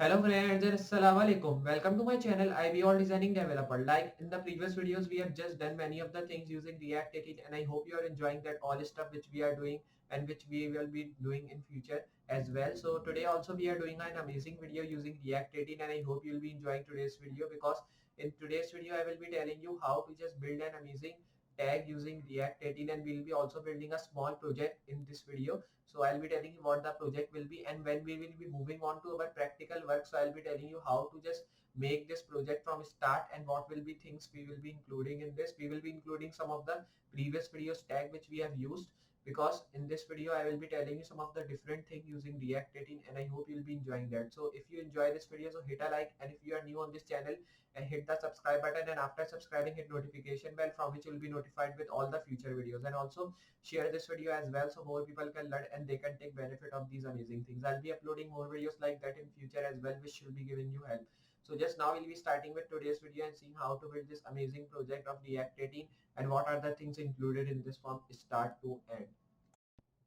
Hello friends and assalamu alaikum. Welcome to my channel Iballdesigningdeveloper. Like in the previous videos we have just done many of the things using React 18 and I hope you are enjoying that all stuff which we are doing and which we will be doing in future as well. So today also we are doing an amazing video using React 18 and I hope you will be enjoying today's video because in today's video I will be telling you how to just build an amazing tag using React 18 and we'll be also building a small project in this video. So I'll be telling you what the project will be and when we will be moving on to our practical work. So I'll be telling you how to just make this project from start and what will be things we will be including in this. We will be including some of the previous videos tag which we have used because in this video I will be telling you some of the different things using React 18 and I hope you'll be enjoying that. So if you enjoy this video, so hit a like, and if you are new on this channel and hit the subscribe button, and after subscribing hit notification bell from which you will be notified with all the future videos, and also share this video as well so more people can learn and they can take benefit of these amazing things. I'll be uploading more videos like that in future as well which should be giving you help. So just now we'll be starting with today's video and seeing how to build this amazing project of React 18 and what are the things included in this from start to end.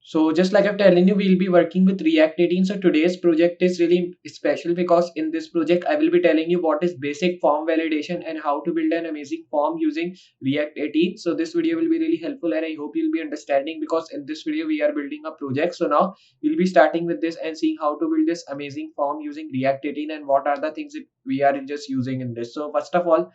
So just like I've telling you, we'll be working with React 18. So today's project is really special because in this project, I will be telling you what is basic form validation and how to build an amazing form using React 18. So this video will be really helpful and I hope you'll be understanding because in this video, we are building a project. So now we'll be starting with this and seeing how to build this amazing form using React 18 and what are the things that we are just using in this. So first of all,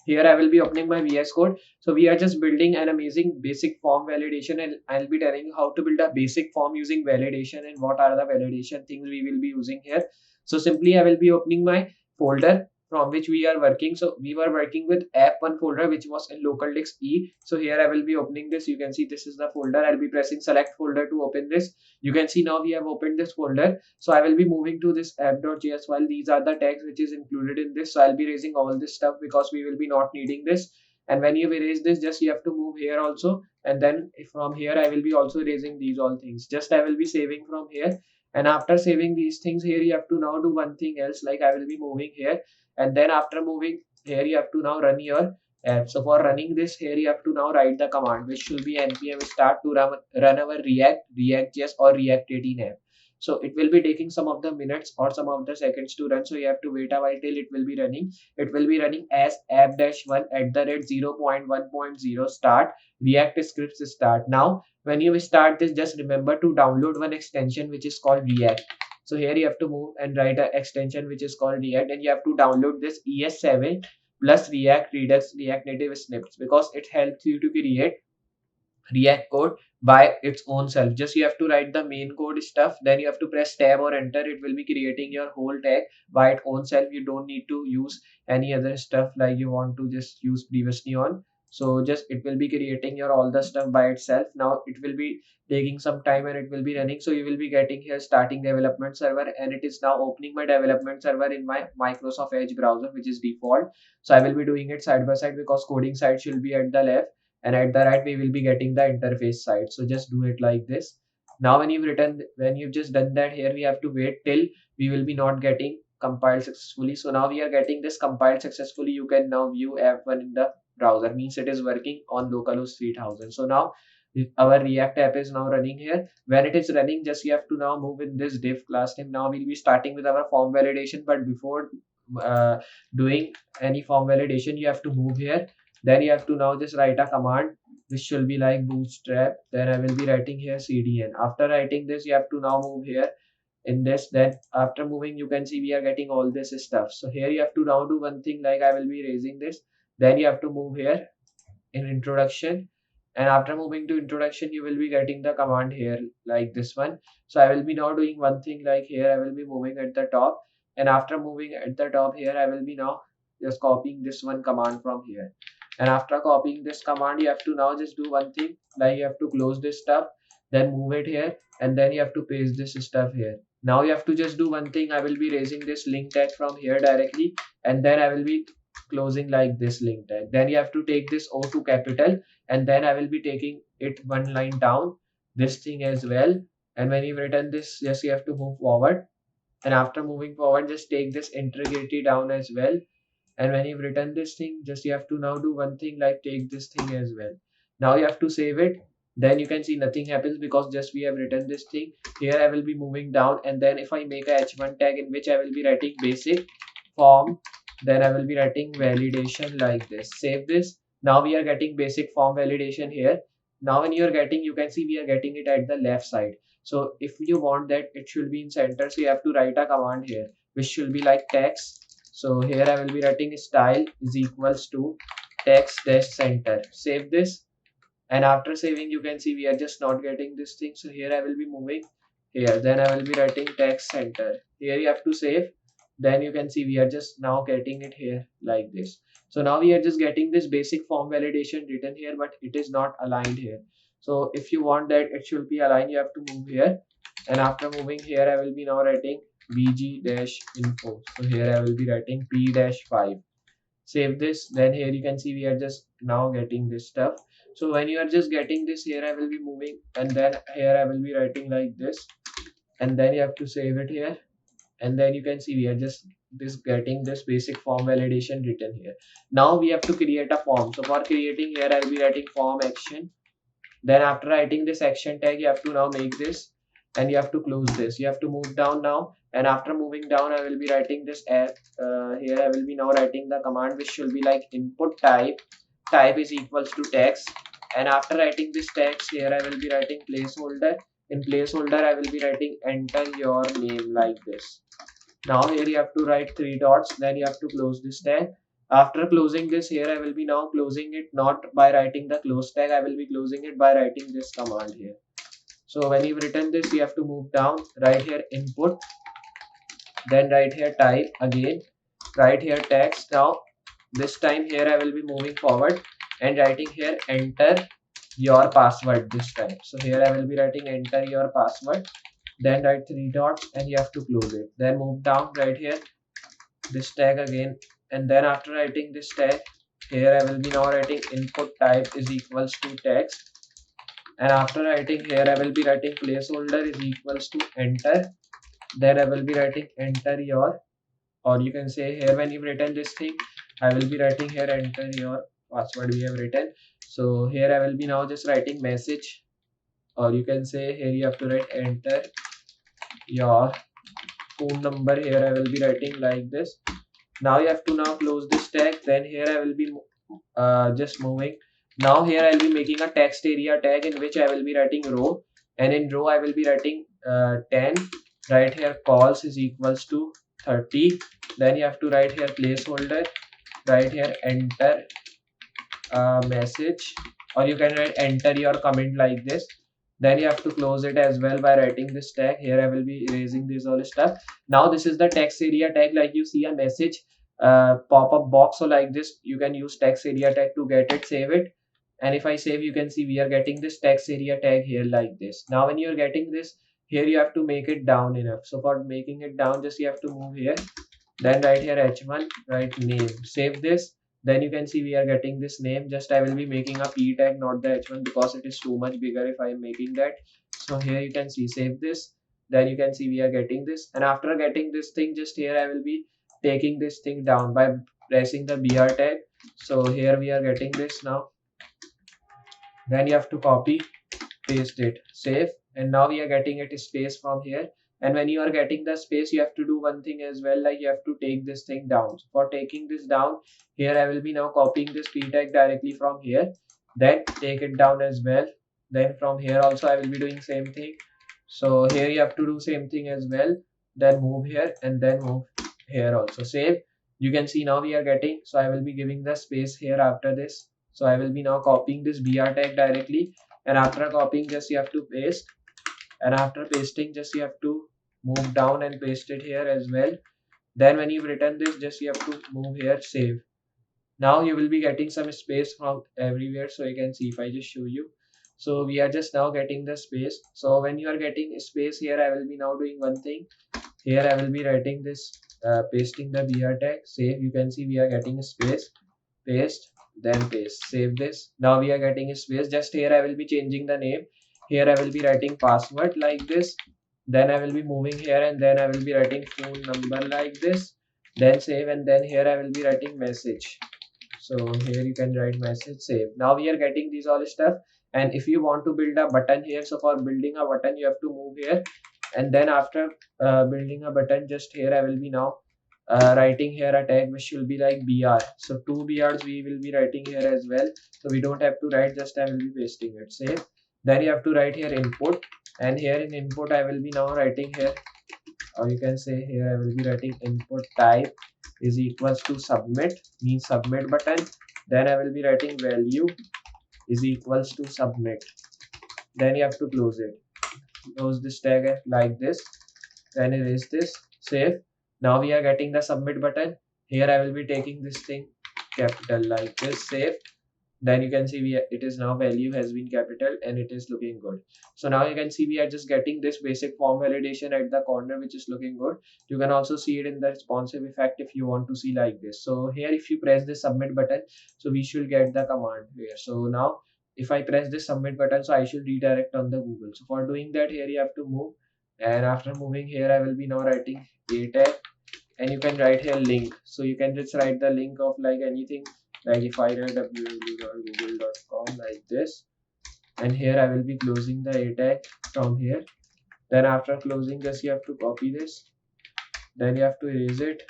here I will be opening my VS Code. So we are just building an amazing basic form validation and I'll be telling you how to build a basic form using validation and what are the validation things we will be using here. So simply I will be opening my folder from which we are working. So we were working with app1 folder which was in local disk E. So here I will be opening this. You can see this is the folder. I'll be pressing select folder to open this. You can see now we have opened this folder. So I will be moving to this app.js file. These are the tags which is included in this. So I'll be erasing all this stuff because we will be not needing this. And when you erase this, just you have to move here also, and then from here I will be also erasing these all things. Just I will be saving from here, and after saving these things here you have to now do one thing else, like I will be moving here, and then after moving here you have to now run your app. So for running this here you have to now write the command which should be npm start to run our React.js or React 18 app. So it will be taking some of the minutes or some of the seconds to run, so you have to wait a while till it will be running. It will be running as app-1 at the rate 0.1.0 start React scripts start. Now when you start this, just remember to download one extension which is called React. So here you have to move and write an extension which is called React, and you have to download this ES7 plus React Redux React Native snippets because it helps you to create React code by its own self. Just you have to write the main code stuff, then you have to press tab or enter. It will be creating your whole tag by its own self. You don't need to use any other stuff like you want to just use previously on. So just it will be creating your all the stuff by itself. Now it will be taking some time and it will be running. So you will be getting here starting development server, and it is now opening my development server in my Microsoft Edge browser which is default. So I will be doing it side by side because coding side should be at the left and at the right we will be getting the interface side. So just do it like this. Now when you've just done that, here we have to wait till we will be not getting compiled successfully. So now we are getting this compiled successfully. You can now view app1 in the browser, means it is working on localhost 3000. So now our React app is now running here. When it is running, just you have to now move in this div class name. Now we'll be starting with our form validation, but before uh, doing any form validation you have to move here. Then you have to now just write a command which should be like bootstrap. Then I will be writing here cdn. After writing this, you have to now move here in this. Then after moving, you can see we are getting all this stuff. So here you have to now do one thing, like I will be raising this. Then you have to move here in introduction, and after moving to introduction you will be getting the command here like this one. So I will be now doing one thing, like here I will be moving at the top, and after moving at the top here I will be now just copying this one command from here. And after copying this command, you have to now just do one thing, like you have to close this stuff, then move it here, and then you have to paste this stuff here. Now you have to just do one thing, I will be raising this link tag from here directly, and then I will be closing like this link tag. Then you have to take this O to capital, and then I will be taking it one line down, this thing as well. And when you've written this, yes, you have to move forward, and after moving forward just take this integrity down as well. And when you've written this thing, just you have to now do one thing, like take this thing as well. Now you have to save it. then you can see nothing happens because just we have written this thing. Here I will be moving down, and then if I make a h1 tag in which I will be writing basic form, then I will be writing validation like this. Save this. Now we are getting basic form validation here. Now when you are getting, you can see we are getting it at the left side. So if you want that it should be in center, so you have to write a command here which should be like text. So here I will be writing style is equals to text dash center. Save this, and after saving you can see we are just not getting this thing. So here I will be moving here, then I will be writing text center. Here you have to save, then you can see we are just now getting it here like this. So now we are just getting this basic form validation written here, but it is not aligned here. So if you want that it should be aligned, you have to move here, and after moving here I will be now writing bg-info. So here I will be writing p-5. Save this, then here you can see we are just now getting this stuff. So when you are just getting this, here I will be moving, and then here I will be writing like this, and then you have to save it here, and then you can see we are just this getting this basic form validation written here. Now we have to create a form. So for creating, here I will be writing form action. Then after writing this action tag, you have to now make this, and you have to close this. You have to move down now, and after moving down I will be writing this here I will be now writing the command which should be like input type is equals to text, and after writing this text, here I will be writing placeholder. In placeholder I will be writing enter your name like this. Now here you have to write three dots, then you have to close this tag. After closing this, here I will be now closing it not by writing the close tag, I will be closing it by writing this command here. So when you've written this, you have to move down, right here input, then right here type again, right here text. Now this time here I will be moving forward and writing here enter your password this time. So here I will be writing enter your password, then write three dots and you have to close it. Then move down, right here this tag again, and then after writing this tag, here I will be now writing input type is equals to text, and after writing here I will be writing placeholder is equals to enter, then I will be writing enter your, or you can say here when you've written this thing, I will be writing here enter your password we have written. So here I will be now just writing message, or you can say here you have to write enter your phone number. Here I will be writing like this. Now you have to now close this tag, then here I will be just moving. Now here I will be making a text area tag in which I will be writing row, and in row I will be writing 10, right here calls is equals to 30, then you have to write here placeholder, right here enter message, or you can write enter your comment like this. Then you have to close it as well by writing this tag. Here I will be erasing this all stuff. Now this is the text area tag, like you see a message pop-up box, so like this you can use text area tag to get it, save it, and if I save you can see we are getting this text area tag here like this. Now when you are getting this, here you have to make it down enough. So for making it down, just you have to move here, then right here h1 write name, save this. Then you can see we are getting this name. Just I will be making a p tag, not the h1, because it is too much bigger if I am making that. So here you can see save this, then you can see we are getting this, and after getting this thing, just here I will be taking this thing down by pressing the br tag. So here we are getting this now, then you have to copy paste it, save, and now we are getting it space from here. And when you are getting the space, you have to do one thing as well, like you have to take this thing down. So for taking this down, here I will be now copying this p tag directly from here, then take it down as well. Then from here also I will be doing same thing. So here you have to do same thing as well, then move here and then move here also, save. You can see now we are getting, so I will be giving the space here after this. So I will be now copying this br tag directly, and after copying, just you have to paste, and after pasting, just you have to move down and paste it here as well. Then when you've written this, just you have to move here, save. Now you will be getting some space from everywhere, so you can see if I just show you. So we are just now getting the space. So when you are getting space here, I will be now doing one thing. Here I will be writing this, pasting the br tag, save. You can see we are getting a space, paste, then paste, save this. Now we are getting a space. Just here I will be changing the name. Here I will be writing password like this, then I will be moving here, and then I will be writing phone number like this, then save, and then here I will be writing message. So here you can write message, save. Now we are getting these all stuff, And if you want to build a button here, so for building a button you have to move here, and then after building a button, just here I will be now writing here a tag which will be like br. So two brs we will be writing here as well, so we don't have to write, just I will be pasting it. Save. Then you have to write here input, and here in input I will be now writing here, or you can say here I will be writing input type is equals to submit, means submit button. Then I will be writing value is equals to submit. Then you have to close it, close this tag like this, then erase this, save. Now we are getting the submit button. Here I will be taking this thing capital like this, save. Then you can see it is now value has been capital and it is looking good. So now you can see we are just getting this basic form validation at the corner, which is looking good. You can also see it in the responsive effect if you want to see like this. So here if you press the submit button, so we should get the command here. So now if I press this submit button, so I should redirect on the Google. So for doing that, here you have to move, and after moving here I will be now writing a tag, and you can write here link. So you can just write the link of like anything, like if I write www.google.com like this, and here I will be closing the a tag from here. Then after closing this, you have to copy this, then you have to erase it,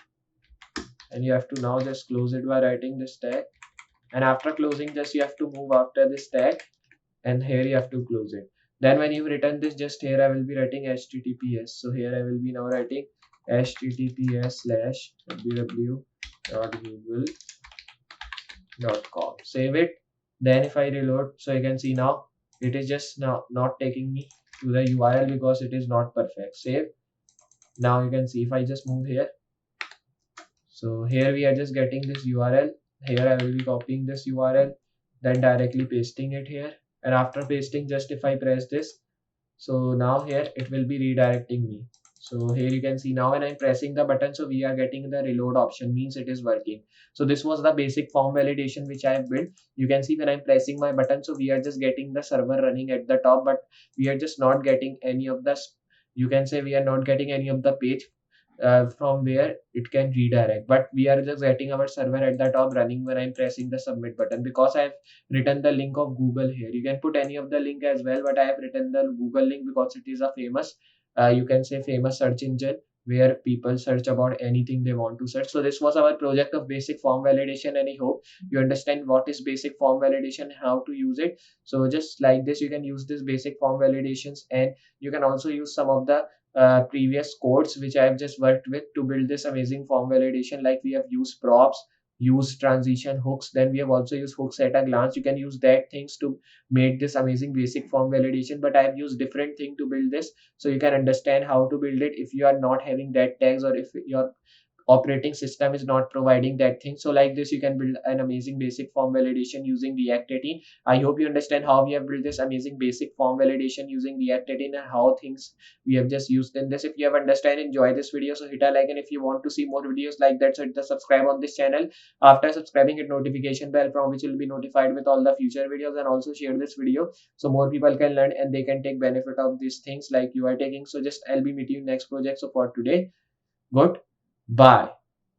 and you have to now just close it by writing this tag. And after closing this, you have to move after this tag, and here you have to close it. Then when you return this, just here I will be writing https. So here I will be now writing https://www.google.com. Save it. Then if I reload, so you can see now it is just now not taking me to the URL because it is not perfect. Save. Now you can see if I just move here, so here we are just getting this URL. Here I will be copying this URL, then directly pasting it here. And after pasting, just if I press this, so now here it will be redirecting me. So here you can see now when I'm pressing the button, so we are getting the reload option, means it is working. So this was the basic form validation which I have built. You can see when I'm pressing my button, so we are just getting the server running at the top, but we are just not getting any of the, you can say we are not getting any of the page from where it can redirect, but we are just getting our server at the top running when I'm pressing the submit button, because I've written the link of Google here. You can put any of the link as well, but I have written the Google link because it is a famous, you can say famous search engine where people search about anything they want to search. So this was our project of basic form validation, and I hope you understand what is basic form validation and how to use it. So just like this, you can use this basic form validations, and you can also use some of the previous codes which I have just worked with to build this amazing form validation. Like we have used props, used transition hooks, then we have also used hooks at a glance. You can use that things to make this amazing basic form validation, but I have used different thing to build this, so you can understand how to build it if you are not having that tags, or if your operating system is not providing that thing. So like this, you can build an amazing basic form validation using React 18. I hope you understand how we have built this amazing basic form validation using React 18 and how things we have just used in this. If you have understand, enjoy this video, so hit a like, and if you want to see more videos like that, so hit the subscribe on this channel. After subscribing, hit notification bell from which you will be notified with all the future videos, and also share this video so more people can learn and they can take benefit of these things like you are taking. So just I'll be meeting you next project. So for today, good bye.